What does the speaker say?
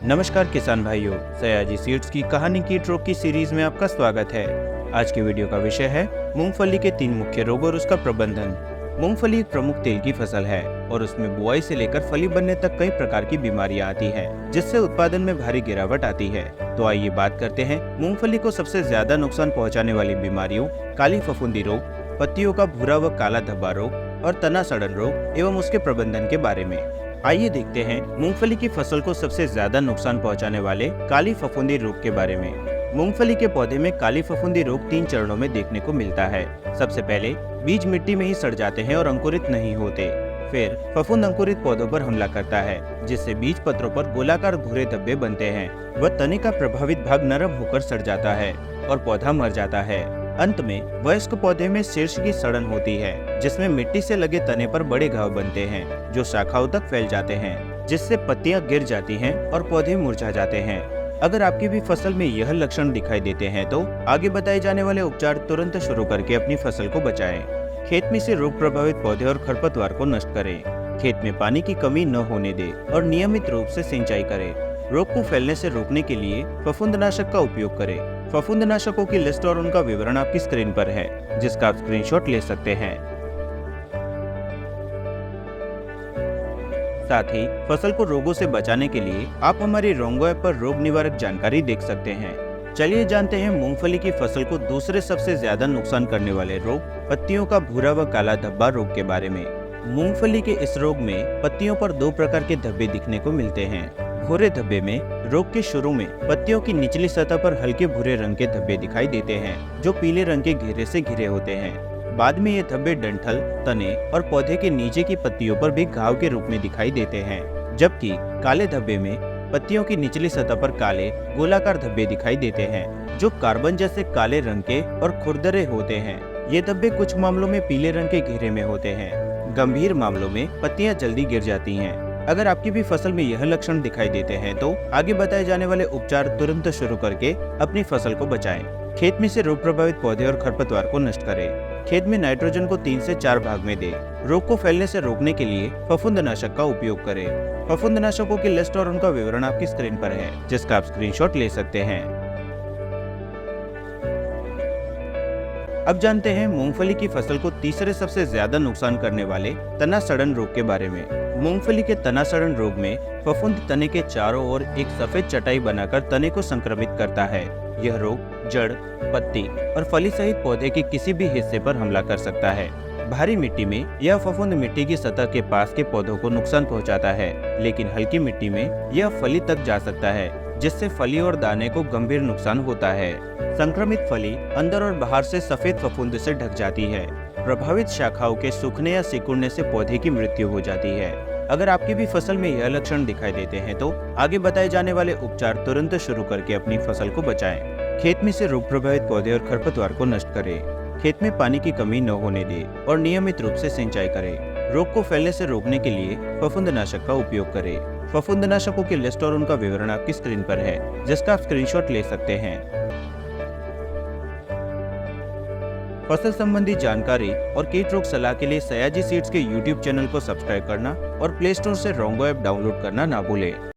नमस्कार किसान भाइयों, सयाजी सीड्स की कहानी कीट रोग की सीरीज में आपका स्वागत है। आज की वीडियो का विषय है मूंगफली के 3 मुख्य रोग और उसका प्रबंधन। मूंगफली एक प्रमुख तेल की फसल है और उसमें बुआई से लेकर फली बनने तक कई प्रकार की बीमारियां आती हैं, जिससे उत्पादन में भारी गिरावट आती है। तो आइए बात करते हैं मूंगफली को सबसे ज्यादा नुकसान पहुँचाने वाली बीमारियों, काली फफूंदी रोग, पत्तियों का भूरा व काला धब्बा रोग और तना सड़न रोग एवं उसके प्रबंधन के बारे में। आइए देखते हैं मूंगफली की फसल को सबसे ज्यादा नुकसान पहुंचाने वाले काली फफूंदी रोग के बारे में। मूंगफली के पौधे में काली फफूंदी रोग 3 चरणों में देखने को मिलता है। सबसे पहले बीज मिट्टी में ही सड़ जाते हैं और अंकुरित नहीं होते। फिर फफूंद अंकुरित पौधों पर हमला करता है, जिससे बीज पत्रों पर गोलाकार भूरे धब्बे बनते हैं। वह तने का प्रभावित भाग नरम होकर सड़ जाता है और पौधा मर जाता है। अंत में वयस्क पौधे में शीर्ष की सड़न होती है, जिसमें मिट्टी से लगे तने पर बड़े घाव बनते हैं, जो शाखाओं तक फैल जाते हैं, जिससे पत्तियां गिर जाती हैं और पौधे मुरझा जाते हैं। अगर आपकी भी फसल में यह लक्षण दिखाई देते हैं तो आगे बताए जाने वाले उपचार तुरंत शुरू करके अपनी फसल को बचाएं। खेत में से रोग प्रभावित पौधे और खरपतवार को नष्ट करें। खेत में पानी की कमी न होने दें और नियमित रूप से सिंचाई करें। रोग को फैलने से रोकने के लिए फफूंदनाशक का उपयोग करें। फफूंदनाशकों की लिस्ट और उनका विवरण आपकी स्क्रीन पर है, जिसका आप स्क्रीनशॉट ले सकते हैं। साथ ही फसल को रोगों से बचाने के लिए आप हमारी रोंगो ऐप पर रोग निवारक जानकारी देख सकते हैं। चलिए जानते हैं मूंगफली की फसल को दूसरे सबसे ज्यादा नुकसान करने वाले रोग, पत्तियों का भूरा व काला धब्बा रोग के बारे में। मूंगफली के इस रोग में पत्तियों पर 2 प्रकार के धब्बे दिखने को मिलते हैं। भूरे धब्बे में रोग के शुरू में पत्तियों की निचली सतह पर हल्के भूरे रंग के धब्बे दिखाई देते हैं, जो पीले रंग के घेरे से घिरे होते हैं। बाद में ये धब्बे डंठल, तने और पौधे के नीचे की पत्तियों पर भी घाव के रूप में दिखाई देते हैं। जबकि काले धब्बे में पत्तियों की निचली सतह पर काले गोलाकार धब्बे दिखाई देते हैं, जो कार्बन जैसे काले रंग के और खुरदरे होते हैं। ये धब्बे कुछ मामलों में पीले रंग के घेरे में होते हैं। गंभीर मामलों में पत्तियां जल्दी गिर जाती हैं। अगर आपकी भी फसल में यह लक्षण दिखाई देते हैं तो आगे बताए जाने वाले उपचार तुरंत शुरू करके अपनी फसल को बचाएं। खेत में से रोग प्रभावित पौधे और खरपतवार को नष्ट करें। खेत में नाइट्रोजन को 3 से 4 भाग में दें। रोग को फैलने से रोकने के लिए फफूंदनाशक का उपयोग करें। फफूंदनाशकों की लिस्ट और उनका विवरण आपकी स्क्रीन पर है, जिसका आप स्क्रीनशॉट ले सकते हैं। अब जानते हैं मूंगफली की फसल को तीसरे सबसे ज्यादा नुकसान करने वाले तना सड़न रोग के बारे में। मूंगफली के तना सड़न रोग में फफूंद तने के चारों ओर एक सफेद चटाई बनाकर तने को संक्रमित करता है। यह रोग जड़, पत्ती और फली सहित पौधे के किसी भी हिस्से पर हमला कर सकता है। भारी मिट्टी में यह फफूंद मिट्टी की सतह के पास के पौधों को नुकसान पहुंचाता है, लेकिन हल्की मिट्टी में यह फली तक जा सकता है, जिससे फली और दाने को गंभीर नुकसान होता है। संक्रमित फली अंदर और बाहर से सफेद फफूंद से ढक जाती है। प्रभावित शाखाओं के सूखने या सिकुड़ने से पौधे की मृत्यु हो जाती है। अगर आपकी भी फसल में यह लक्षण दिखाई देते हैं तो आगे बताए जाने वाले उपचार तुरंत शुरू करके अपनी फसल को बचाएं। खेत में से रोग प्रभावित पौधे और खरपतवार को नष्ट करें। खेत में पानी की कमी न होने दें और नियमित रूप से सिंचाई करें। रोग को फैलने से रोकने के लिए फफूंदनाशक का उपयोग करें। फफूंदनाशकों की लिस्ट और उनका विवरण आपकी स्क्रीन पर है, जिसका आप स्क्रीनशॉट ले सकते हैं। फसल संबंधी जानकारी और कीट रोग सलाह के लिए सयाजी सीड्स के YouTube चैनल को सब्सक्राइब करना और प्ले स्टोर से रोंगो ऐप डाउनलोड करना ना भूलें।